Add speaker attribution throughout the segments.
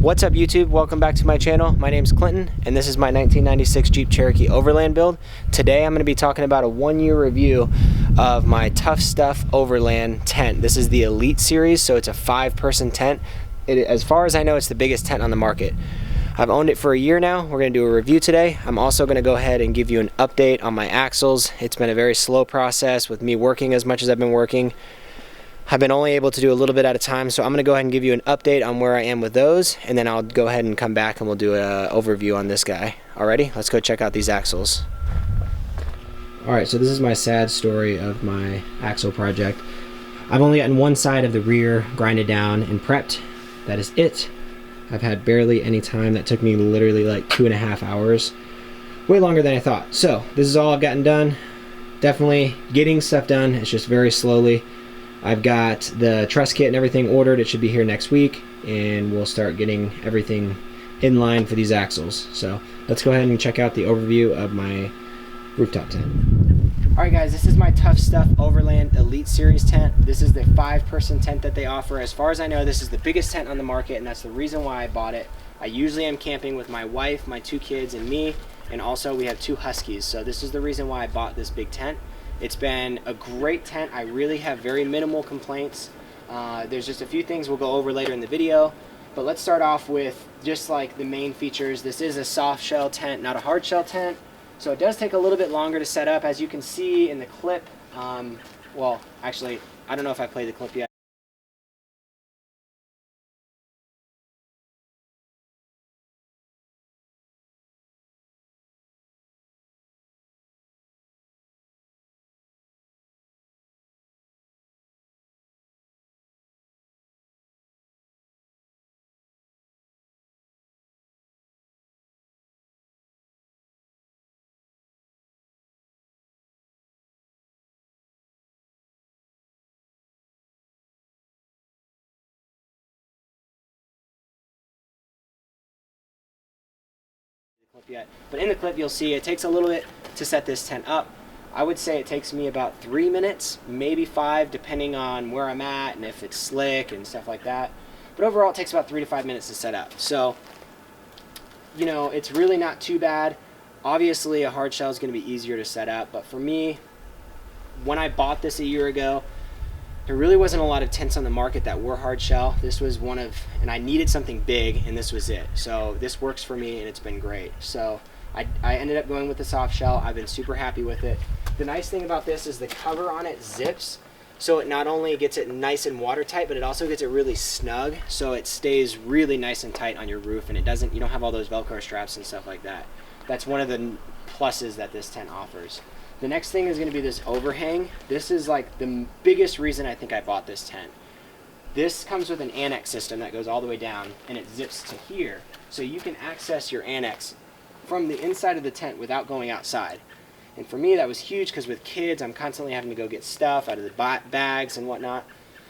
Speaker 1: What's up YouTube? Welcome back to my channel. My name's Clinton and this is my 1996 Jeep Cherokee Overland build. Today I'm going to be talking about a 1-year review of my Tuff Overland tent. This is the Elite series, so it's a 5-person tent. As far as I know, it's the biggest tent on the market. I've owned it for a year now. We're going to do a review today. I'm also going to go ahead and give you an update on my axles. It's been a very slow process with me working as much as I've been working. I've been only able to do a little bit at a time, so I'm going to go ahead and give you an update on where I am with those, and then I'll go ahead and come back and we'll do an overview on this guy. Alrighty, let's go check out these axles. Alright, so this is my sad story of my axle project. I've only gotten one side of the rear grinded down and prepped. That is it. I've had barely any time. That took me literally like 2.5 hours. Way longer than I thought. So, this is all I've gotten done. Definitely getting stuff done. It's just very slowly. I've got the truss kit and everything ordered. It should be here next week, and we'll start getting everything in line for these axles. So let's go ahead and check out the overview of my rooftop tent. Alright guys, this is my Tuff Overland Elite Series tent. This is the 5-person tent that they offer. As far as I know, this is the biggest tent on the market, and that's the reason why I bought it. I usually am camping with my wife, my 2 kids, and me, and also we have 2 huskies. So this is the reason why I bought this big tent. It's been a great tent. I really have very minimal complaints. There's just a few things we'll go over later in the video, but let's start off with just like the main features. This is a soft shell tent, not a hard shell tent, so it does take a little bit longer to set up. As you can see in the clip, well, actually, I don't know if I played the clip yet. Yet. But in the clip you'll see it takes a little bit to set this tent up. I would say it takes me about 3 minutes, maybe 5, depending on where I'm at and if it's slick and stuff like that. But overall it takes about 3 to 5 minutes to set up. So, you know, it's really not too bad. Obviously a hard shell is going to be easier to set up, but for me, when I bought this a year ago, there really wasn't a lot of tents on the market that were hard shell. This was one of, and I needed something big, and this was it. So this works for me, and it's been great. So I ended up going with the soft shell. I've been super happy with it. The nice thing about this is the cover on it zips, so it not only gets it nice and watertight, but it also gets it really snug, so it stays really nice and tight on your roof, and it doesn't, you don't have all those Velcro straps and stuff like that. That's one of the pluses that this tent offers. The next thing is going to be this overhang. This is like the biggest reason I think I bought this tent. This comes with an annex system that goes all the way down, and it zips to here. So you can access your annex from the inside of the tent without going outside. And for me that was huge because with kids I'm constantly having to go get stuff out of the bags and whatnot.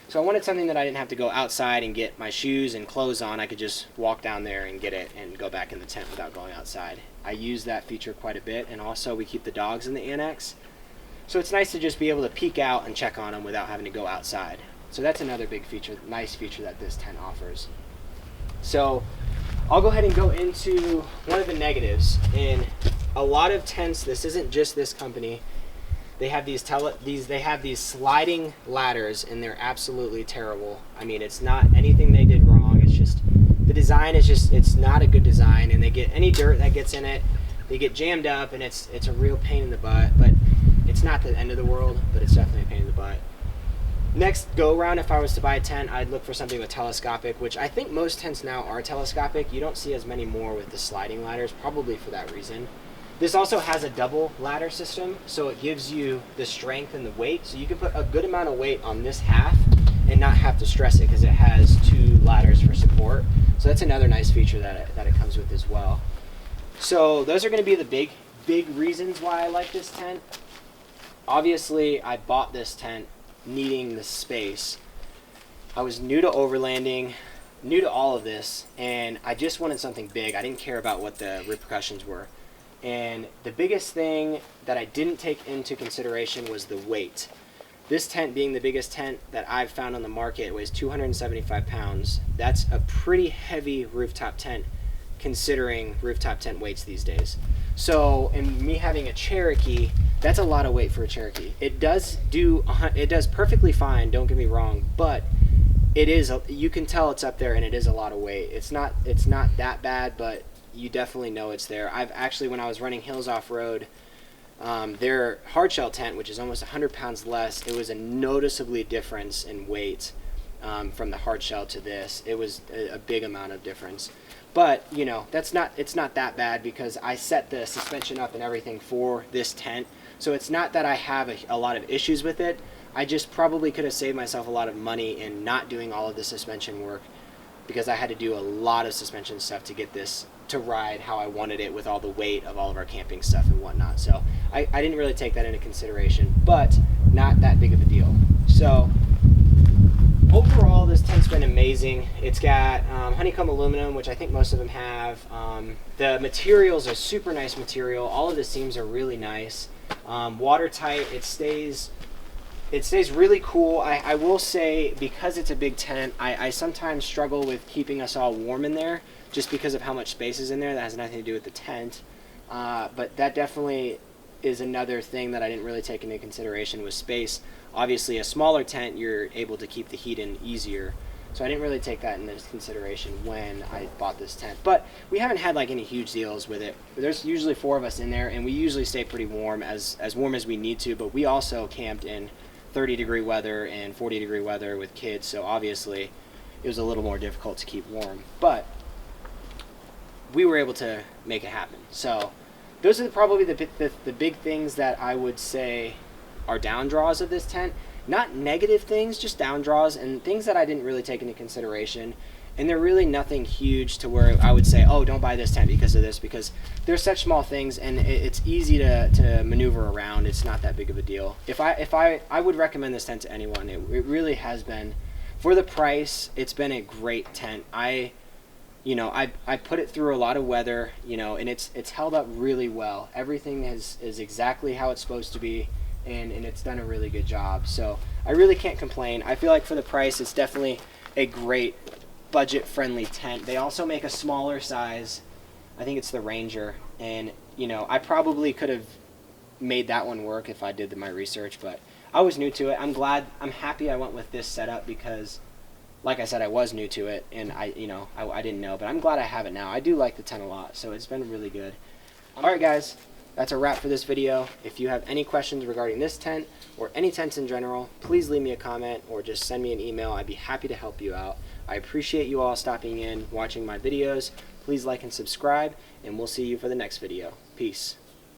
Speaker 1: So I wanted something that I didn't have to go outside and get my shoes and clothes on. I could just walk down there and get it and go back in the tent without going outside. I use that feature quite a bit, and also we keep the dogs in the annex. So it's nice to just be able to peek out and check on them without having to go outside. So that's another big feature, nice feature that this tent offers. So I'll go ahead and go into one of the negatives. In a lot of tents, this isn't just this company, they have these sliding ladders, and they're absolutely terrible. I mean, it's not anything they did wrong. It's just the design is just, it's not a good design, and they get any dirt that gets in it, they get jammed up, and it's a real pain in the butt. But it's not the end of the world, but it's definitely a pain in the butt. Next go around, if I was to buy a tent, I'd look for something with telescopic, which I think most tents now are telescopic. You don't see as many more with the sliding ladders, probably for that reason. This also has a double ladder system, so it gives you the strength and the weight, so you can put a good amount of weight on this half and not have to stress it because it has 2 ladders for support. So that's another nice feature that it comes with as well. So those are going to be the big reasons why I like this tent. Obviously I bought this tent needing the space. I was new to overlanding, new to all of this, and I just wanted something big. I didn't care about what the repercussions were. And the biggest thing that I didn't take into consideration was the weight. This tent being the biggest tent that I've found on the market, it weighs 275 pounds. That's a pretty heavy rooftop tent considering rooftop tent weights these days. So, in me having a Cherokee, that's a lot of weight for a Cherokee. It does perfectly fine, don't get me wrong, but you can tell it's up there and it is a lot of weight. It's not that bad, but you definitely know it's there. I've actually, when I was running Hills Off-Road, their hardshell tent, which is almost 100 pounds less, it was a noticeably difference in weight from the hardshell to this. It was a big amount of difference. But, you know, it's not that bad because I set the suspension up and everything for this tent. So it's not that I have a lot of issues with it. I just probably could have saved myself a lot of money in not doing all of the suspension work, because I had to do a lot of suspension stuff to get this to ride how I wanted it with all the weight of all of our camping stuff and whatnot. So I didn't really take that into consideration, but not that big of a deal. So overall, this tent's been amazing. It's got honeycomb aluminum, which I think most of them have. The materials are super nice material. All of the seams are really nice. Watertight. It stays really cool. I will say, because it's a big tent, I sometimes struggle with keeping us all warm in there just because of how much space is in there. That has nothing to do with the tent. But that definitely is another thing that I didn't really take into consideration, was space. Obviously, a smaller tent, you're able to keep the heat in easier. So I didn't really take that into consideration when I bought this tent. But we haven't had like any huge deals with it. There's usually 4 of us in there, and we usually stay pretty warm, as warm as we need to. But we also camped in 30-degree weather and 40-degree weather with kids, so obviously it was a little more difficult to keep warm. But we were able to make it happen. So those are probably the big things that I would say are down draws of this tent. Not negative things, just down draws and things that I didn't really take into consideration. And they're really nothing huge to where I would say, oh, don't buy this tent because of this, because they're such small things and it's easy to maneuver around. It's not that big of a deal. I would recommend this tent to anyone. It really has been. For the price, it's been a great tent. I put it through a lot of weather, and it's held up really well. Everything is exactly how it's supposed to be, and it's done a really good job. So I really can't complain. I feel like for the price, it's definitely a great budget-friendly tent. They also make a smaller size. I think it's the Ranger, and I probably could have made that one work if I did my research, but I was new to it. I'm happy I went with this setup because, like I said, I was new to it, and I didn't know, but I'm glad I have it now. I do like the tent a lot, so it's been really good. Alright guys, that's a wrap for this video. If you have any questions regarding this tent or any tents in general, please leave me a comment or just send me an email. I'd be happy to help you out. I appreciate you all stopping in, watching my videos. Please like and subscribe, and we'll see you for the next video. Peace.